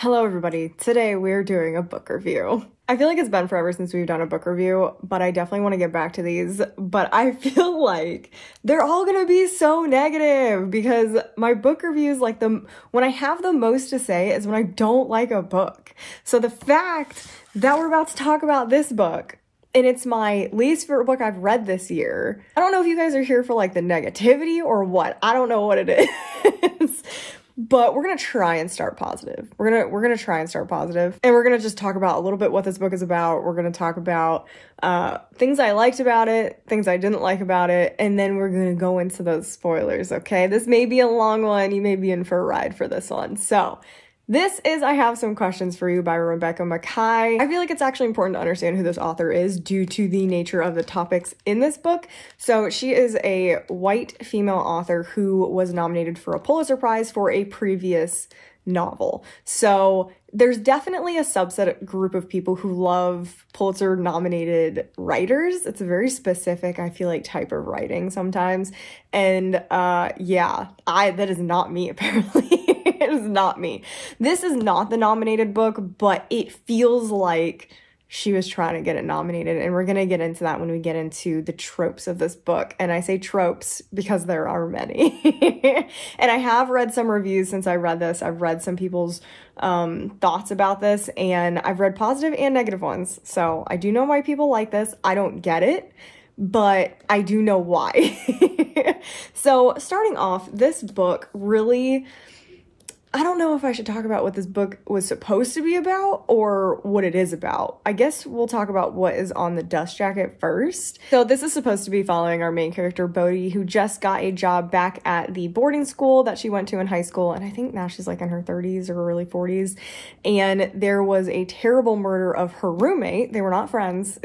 Hello everybody, today we're doing a book review. I feel like it's been forever since we've done a book review, but I definitely want to get back to these, but I feel like they're all gonna be so negative because my book reviews, when I have the most to say is when I don't like a book. So the fact that we're about to talk about this book, and it's my least favorite book I've read this year, I don't know if you guys are here for like the negativity or what, I don't know what it is. But we're going to try and start positive. We're going to try and start positive. And we're going to just talk about a little bit what this book is about. We're going to talk about things I liked about it, things I didn't like about it, and then we're going to go into those spoilers, okay? This may be a long one. You may be in for a ride for this one. So this is I Have Some Questions for You by Rebecca Makkai. I feel like it's actually important to understand who this author is due to the nature of the topics in this book. So she is a white female author who was nominated for a Pulitzer Prize for a previous novel. So there's definitely a subset group of people who love Pulitzer nominated writers. It's a very specific, I feel like, type of writing sometimes. And that is not me apparently. It is not me. This is not the nominated book, but it feels like she was trying to get it nominated, and we're going to get into that when we get into the tropes of this book. And I say tropes because there are many. And I have read some reviews since I read this. I've read some people's thoughts about this, and I've read positive and negative ones. So I do know why people like this. I don't get it, but I do know why. So starting off, this book really, I don't know if I should talk about what this book was supposed to be about or what it is about. I guess we'll talk about what is on the dust jacket first. So this is supposed to be following our main character, Bodhi, who just got a job back at the boarding school that she went to in high school. And I think now she's like in her 30s or early 40s. And there was a terrible murder of her roommate. They were not friends.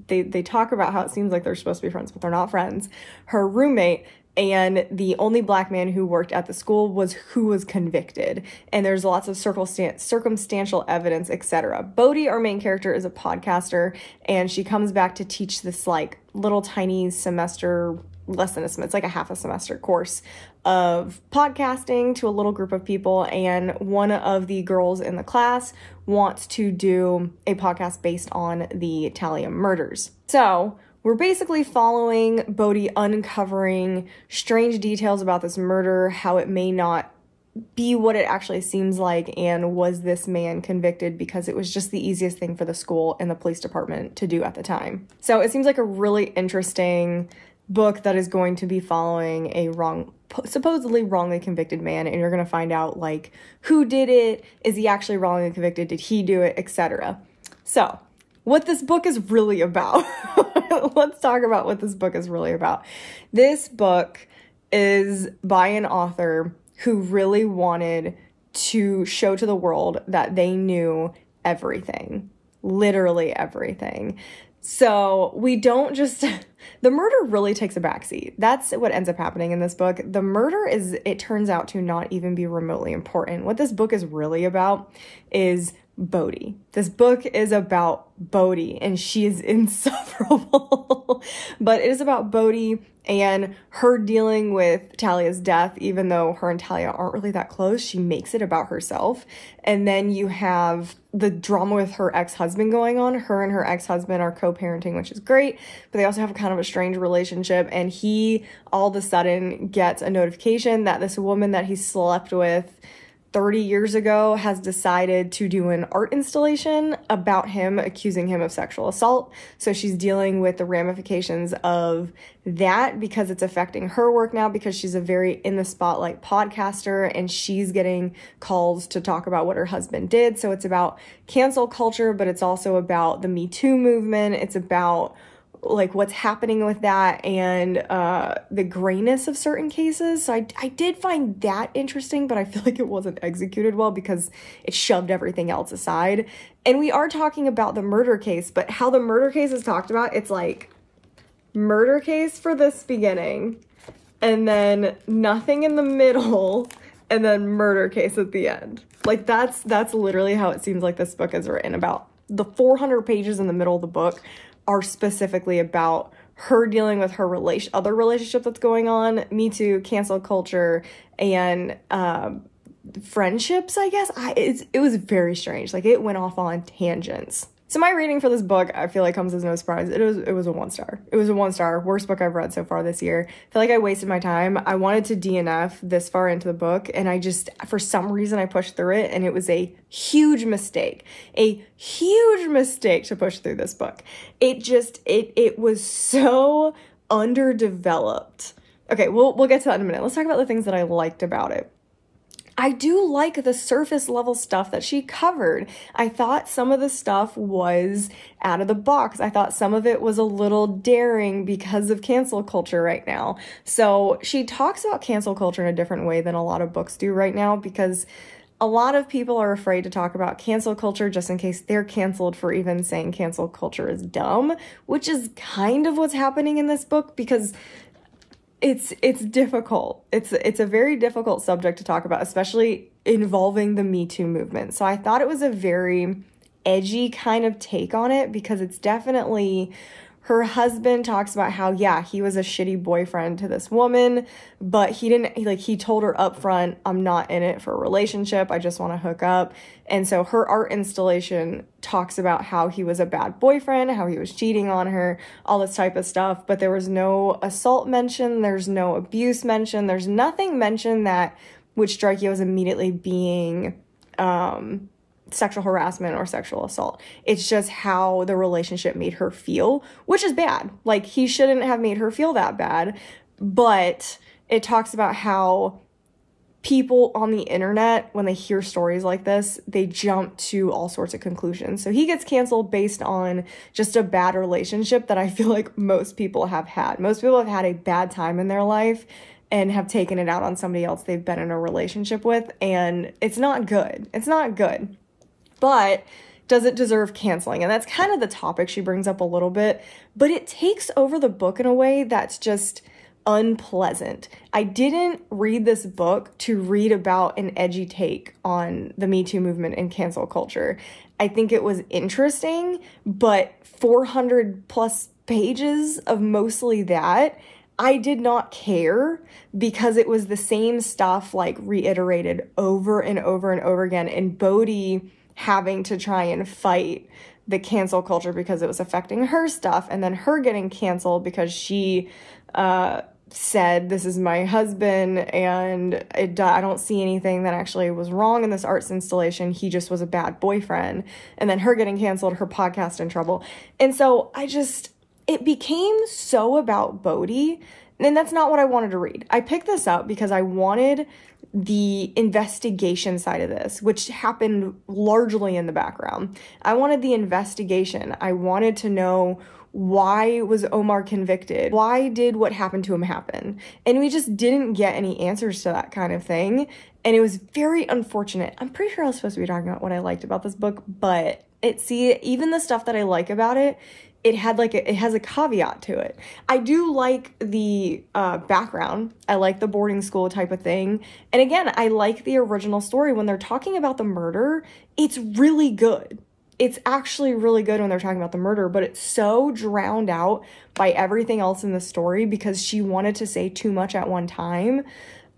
They talk about how it seems like they're supposed to be friends, but they're not friends. Her roommate. And the only black man who worked at the school was who was convicted. And there's lots of circumstantial evidence, etc. Bodhi, our main character, is a podcaster, and she comes back to teach this like little tiny semester, less than a semester, it's like a half a semester course of podcasting to a little group of people. And one of the girls in the class wants to do a podcast based on the Talia murders. So we're basically following Bodhi uncovering strange details about this murder, how it may not be what it actually seems like, and was this man convicted because it was just the easiest thing for the school and the police department to do at the time. So it seems like a really interesting book that is going to be following a supposedly wrongly convicted man, and you're going to find out like who did it, is he actually wrongly convicted, did he do it, etc. So what this book is really about. Let's talk about what this book is really about. This book is by an author who really wanted to show to the world that they knew everything, literally everything. So we don't just, the murder really takes a backseat. That's what ends up happening in this book. The murder it turns out to not even be remotely important. What this book is really about is Bodhi. This book is about Bodhi, and she is insufferable. But it is about Bodhi and her dealing with Talia's death. Even though her and Talia aren't really that close, she makes it about herself. And then you have the drama with her ex-husband going on. Her and her ex-husband are co-parenting, which is great, but they also have kind of a strange relationship. And he all of a sudden gets a notification that this woman that he slept with 30 years ago has decided to do an art installation about him, accusing him of sexual assault. So she's dealing with the ramifications of that because it's affecting her work now, because she's a very in the spotlight podcaster and she's getting calls to talk about what her husband did. So it's about cancel culture, but it's also about the Me Too movement. It's about like what's happening with that and the grayness of certain cases. So I did find that interesting, but I feel like it wasn't executed well because it shoved everything else aside. And we are talking about the murder case, but how the murder case is talked about, it's like murder case for this beginning, and then nothing in the middle, and then murder case at the end. Like that's literally how it seems like this book is written. About the 400 pages in the middle of the book are specifically about her dealing with her other relationship that's going on, Me Too, cancel culture, and friendships, I guess. It was very strange. Like, it went off on tangents. So my rating for this book, I feel like, comes as no surprise. It was a 1 star. It was a 1 star. Worst book I've read so far this year. I feel like I wasted my time. I wanted to DNF this far into the book, and I just, for some reason, I pushed through it, and it was a huge mistake. A huge mistake to push through this book. It was so underdeveloped. Okay, we'll get to that in a minute. Let's talk about the things that I liked about it. I do like the surface level stuff that she covered. I thought some of the stuff was out of the box. I thought some of it was a little daring because of cancel culture right now. So she talks about cancel culture in a different way than a lot of books do right now, because a lot of people are afraid to talk about cancel culture just in case they're canceled for even saying cancel culture is dumb, which is kind of what's happening in this book, because it's difficult. It's a very difficult subject to talk about, especially involving the Me Too movement. So I thought it was a very edgy kind of take on it, because it's definitely, her husband talks about how, yeah, he was a shitty boyfriend to this woman, but he told her up front, I'm not in it for a relationship, I just want to hook up. And so her art installation talks about how he was a bad boyfriend, how he was cheating on her, all this type of stuff, but there was no assault mentioned, there's no abuse mentioned, there's nothing mentioned that would strike you as immediately being sexual harassment or sexual assault. It's just how the relationship made her feel, which is bad. Like, he shouldn't have made her feel that bad, but it talks about how people on the internet, when they hear stories like this, they jump to all sorts of conclusions. So he gets canceled based on just a bad relationship that I feel like most people have had. Most people have had a bad time in their life and have taken it out on somebody else they've been in a relationship with, and it's not good. It's not good. But does it deserve canceling? And that's kind of the topic she brings up a little bit, but it takes over the book in a way that's just unpleasant. I didn't read this book to read about an edgy take on the Me Too movement and cancel culture. I think it was interesting, but 400 plus pages of mostly that, I did not care, because it was the same stuff, like, reiterated over and over and over again, and Bodhi having to try and fight the cancel culture because it was affecting her stuff, and then her getting canceled because she said, this is my husband, and I don't see anything that actually was wrong in this arts installation, he just was a bad boyfriend, and then her getting canceled, her podcast in trouble. And so it became so about Bodhi, and that's not what I wanted to read. I picked this up because I wanted the investigation side of this, which happened largely in the background. I wanted the investigation. I wanted to know, why was Omar convicted? Why did what happened to him happen? And we just didn't get any answers to that kind of thing. And it was very unfortunate. I'm pretty sure I was supposed to be talking about what I liked about this book, but even the stuff that I like about it, it has a caveat to it. I do like the background. I like the boarding school type of thing. And again, I like the original story. When they're talking about the murder, it's really good. It's actually really good when they're talking about the murder, but it's so drowned out by everything else in the story because she wanted to say too much at one time.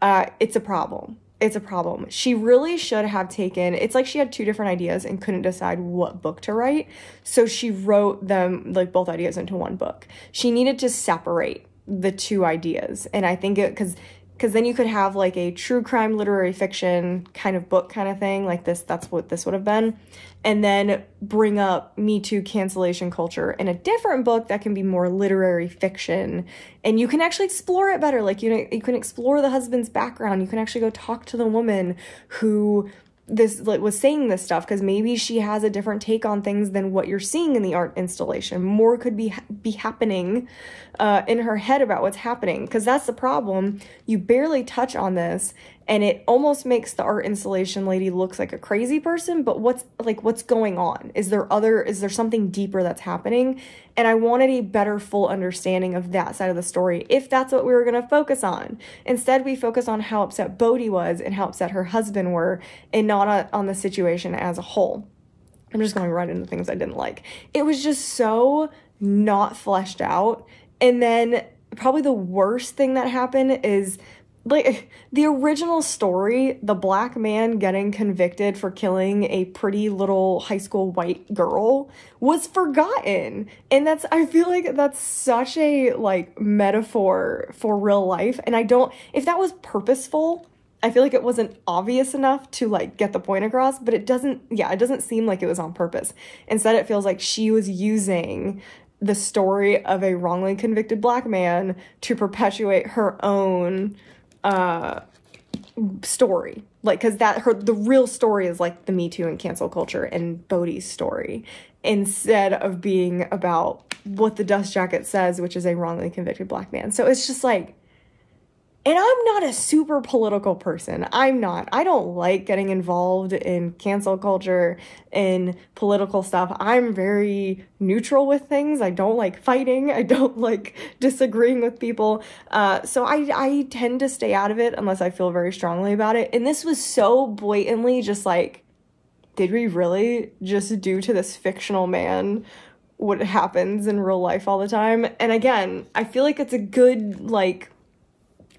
It's a problem. It's a problem. She really should have it's like she had 2 different ideas and couldn't decide what book to write. So she wrote them, like, both ideas into one book. She needed to separate the 2 ideas. And I think because then you could have, like, a true crime literary fiction kind of book kind of thing like this. That's what this would have been. And then bring up Me Too cancellation culture in a different book that can be more literary fiction. And you can actually explore it better. Like, you can explore the husband's background. You can actually go talk to the woman who was saying this stuff, because maybe she has a different take on things than what you're seeing in the art installation. More could be happening in her head about what's happening, because that's the problem. You barely touch on this, and it almost makes the art installation lady looks like a crazy person, but what's going on? Is there something deeper that's happening? And I wanted a better full understanding of that side of the story, if that's what we were going to focus on. Instead, we focus on how upset Bodhi was and how upset her husband were, and not on the situation as a whole. I'm just going right into things I didn't like. It was just so not fleshed out. And then probably the worst thing that happened is like, the original story, the black man getting convicted for killing a pretty little high school white girl, was forgotten. And I feel like that's such a, like, metaphor for real life. And if that was purposeful, I feel like it wasn't obvious enough to, like, get the point across, but it doesn't seem like it was on purpose. Instead, it feels like she was using the story of a wrongly convicted black man to perpetuate her own story. Like, because the real story is, like, the Me Too and cancel culture and Bodhi's story, instead of being about what the dust jacket says, which is a wrongly convicted black man. So it's just like, and I'm not a super political person. I'm not. I don't like getting involved in cancel culture and political stuff. I'm very neutral with things. I don't like fighting. I don't like disagreeing with people. So I tend to stay out of it unless I feel very strongly about it. And this was so blatantly just like, did we really just do to this fictional man what happens in real life all the time? And again, I feel like it's a good, like,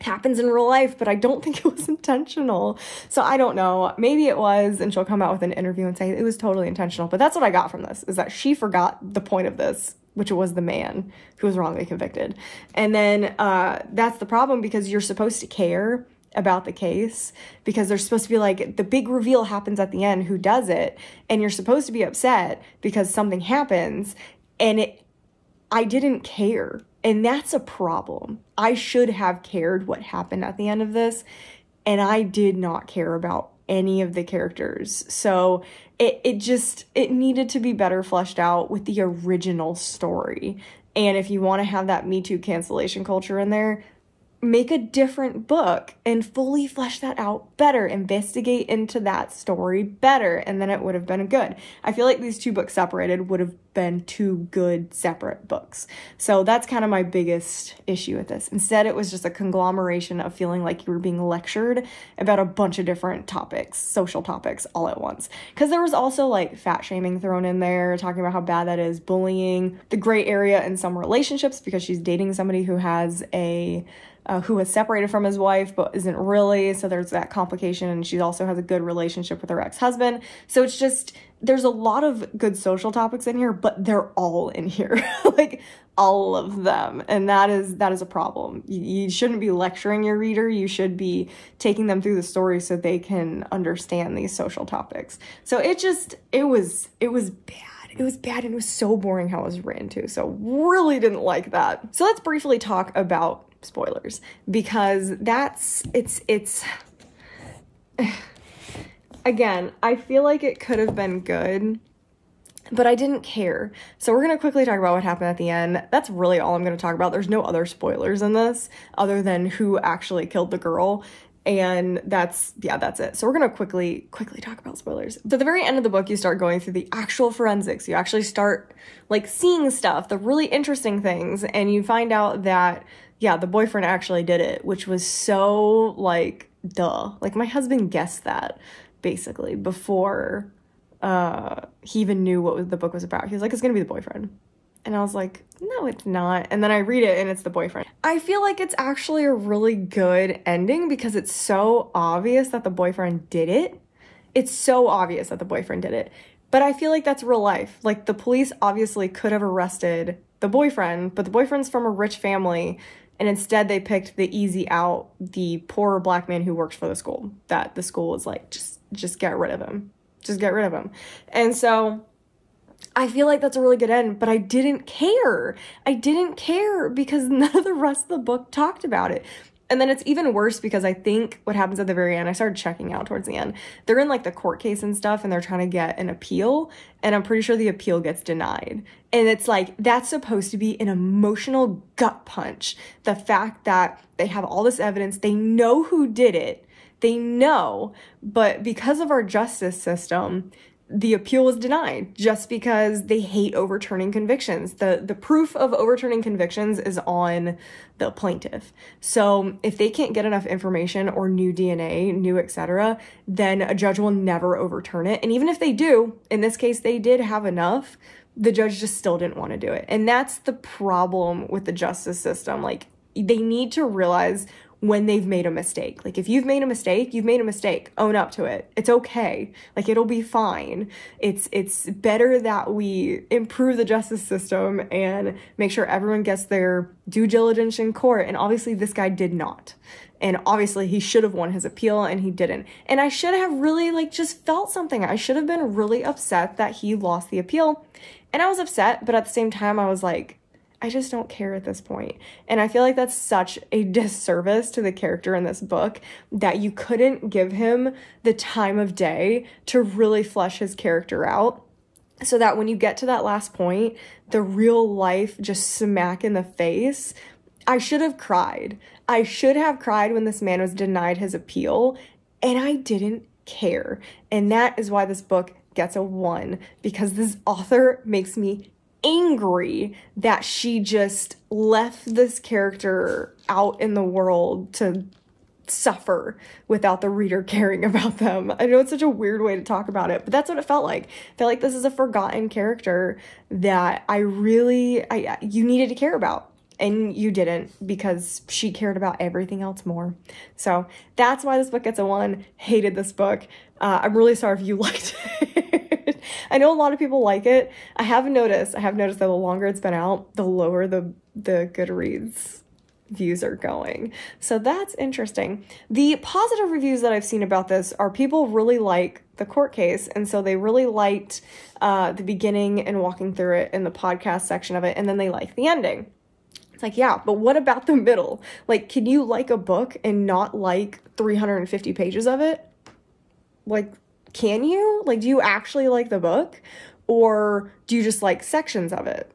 happens in real life, but I don't think it was intentional. So I don't know. Maybe it was, and she'll come out with an interview and say it was totally intentional. But that's what I got from this, is that she forgot the point of this, which was the man who was wrongly convicted. And then that's the problem, because you're supposed to care about the case, because there's supposed to be, like, the big reveal happens at the end who does it, and you're supposed to be upset because something happens, and I didn't care. And that's a problem. I should have cared what happened at the end of this, and I did not care about any of the characters. So it needed to be better fleshed out with the original story. And if you want to have that Me Too cancellation culture in there, make a different book and fully flesh that out better. Investigate into that story better, and then it would have been good. I feel like these two books separated would have been two good separate books. So that's kind of my biggest issue with this. Instead, it was just a conglomeration of feeling like you were being lectured about a bunch of different topics, social topics, all at once. Because there was also, like, fat shaming thrown in there, talking about how bad that is, bullying, the gray area in some relationships because she's dating somebody who has who was separated from his wife but isn't really, so there's that complication, and she also has a good relationship with her ex-husband. So it's just, there's a lot of good social topics in here, but they're all in here. Like, all of them. And that is a problem. You shouldn't be lecturing your reader. You should be taking them through the story so they can understand these social topics. So it was bad. It was bad, and it was so boring how it was written too. So really didn't like that. So let's briefly talk about spoilers, because it's again, I feel like it could have been good, but I didn't care. So we're going to quickly talk about what happened at the end. That's really all I'm going to talk about. There's no other spoilers in this other than who actually killed the girl. And that's it. So we're going to quickly talk about spoilers. So at the very end of the book, you start going through the actual forensics. You actually start, like, seeing stuff, the really interesting things, and you find out that, yeah, the boyfriend actually did it, which was so, like, duh. Like, my husband guessed that, basically, before he even knew what the book was about. He was like, it's going to be the boyfriend. And I was like, no, it's not. And then I read it, and it's the boyfriend. I feel like it's actually a really good ending because it's so obvious that the boyfriend did it. It's so obvious that the boyfriend did it. But I feel like that's real life. Like, the police obviously could have arrested the boyfriend, but the boyfriend's from a rich family, and instead they picked the easy out, the poor black man who works for the school, that the school was like, just get rid of him. Just get rid of him. And so I feel like that's a really good end, but I didn't care. I didn't care because none of the rest of the book talked about it. And then it's even worse because I think what happens at the very end, I started checking out towards the end. They're in, like, the court case and stuff, and they're trying to get an appeal, and I'm pretty sure the appeal gets denied. And it's like, that's supposed to be an emotional gut punch. The fact that they have all this evidence, they know who did it, they know, but because of our justice system, the appeal was denied just because they hate overturning convictions. The proof of overturning convictions is on the plaintiff. So if they can't get enough information or new DNA, new etc., then a judge will never overturn it. And even if they do, in this case, they did have enough, the judge just still didn't want to do it. And that's the problem with the justice system. Like, they need to realize when they've made a mistake. Like, if you've made a mistake, you've made a mistake. Own up to it. It's okay. Like, it'll be fine. It's better that we improve the justice system and make sure everyone gets their due diligence in court. And obviously this guy did not. And obviously he should have won his appeal and he didn't. And I should have really like just felt something. I should have been really upset that he lost the appeal. And I was upset, but at the same time I was like, I just don't care at this point. And I feel like that's such a disservice to the character in this book that you couldn't give him the time of day to really flesh his character out, so that when you get to that last point, the real life just smack in the face. I should have cried. I should have cried when this man was denied his appeal, and I didn't care. And that is why this book gets a 1, because this author makes me angry that she just left this character out in the world to suffer without the reader caring about them. I know it's such a weird way to talk about it, but that's what it felt like. I felt like this is a forgotten character that you needed to care about. And you didn't, because she cared about everything else more. So that's why this book gets a 1. Hated this book. I'm really sorry if you liked it. I know a lot of people like it. I have noticed that the longer it's been out, the lower the Goodreads views are going. So that's interesting. The positive reviews that I've seen about this are people really like the court case, and so they really liked the beginning and walking through it in the podcast section of it, and then they liked the ending. Like, yeah, but what about the middle? Like, can you like a book and not like 350 pages of it? Like, can you? Like, do you actually like the book? Or do you just like sections of it?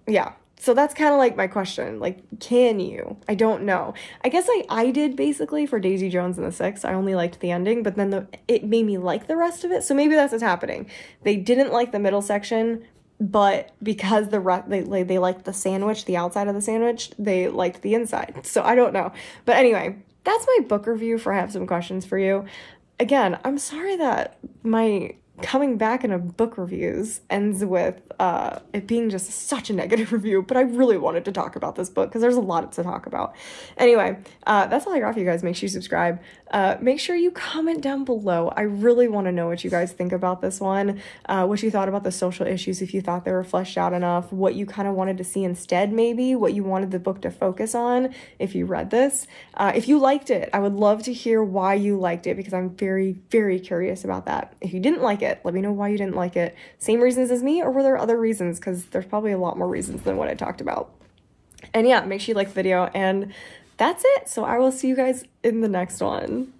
Yeah. So that's kind of like my question. Like, can you? I don't know. I guess I did basically for Daisy Jones and the Six. I only liked the ending, but then it made me like the rest of it. So maybe that's what's happening. They didn't like the middle section, but because they liked the sandwich, the outside of the sandwich, they liked the inside. So I don't know. But anyway, that's my book review for I Have Some Questions for You. Again, I'm sorry that my coming back into book reviews ends with it being just such a negative review, but I really wanted to talk about this book because there's a lot to talk about. Anyway, that's all I got for you guys. Make sure you subscribe. Make sure you comment down below. I really want to know what you guys think about this one, what you thought about the social issues, if you thought they were fleshed out enough, what you kind of wanted to see instead, maybe, what you wanted the book to focus on if you read this. If you liked it, I would love to hear why you liked it, because I'm very, very curious about that. If you didn't like it, let me know why you didn't like it. Same reasons as me, or were there other reasons? Because there's probably a lot more reasons than what I talked about. And yeah, make sure you like the video, and that's it. So I will see you guys in the next one.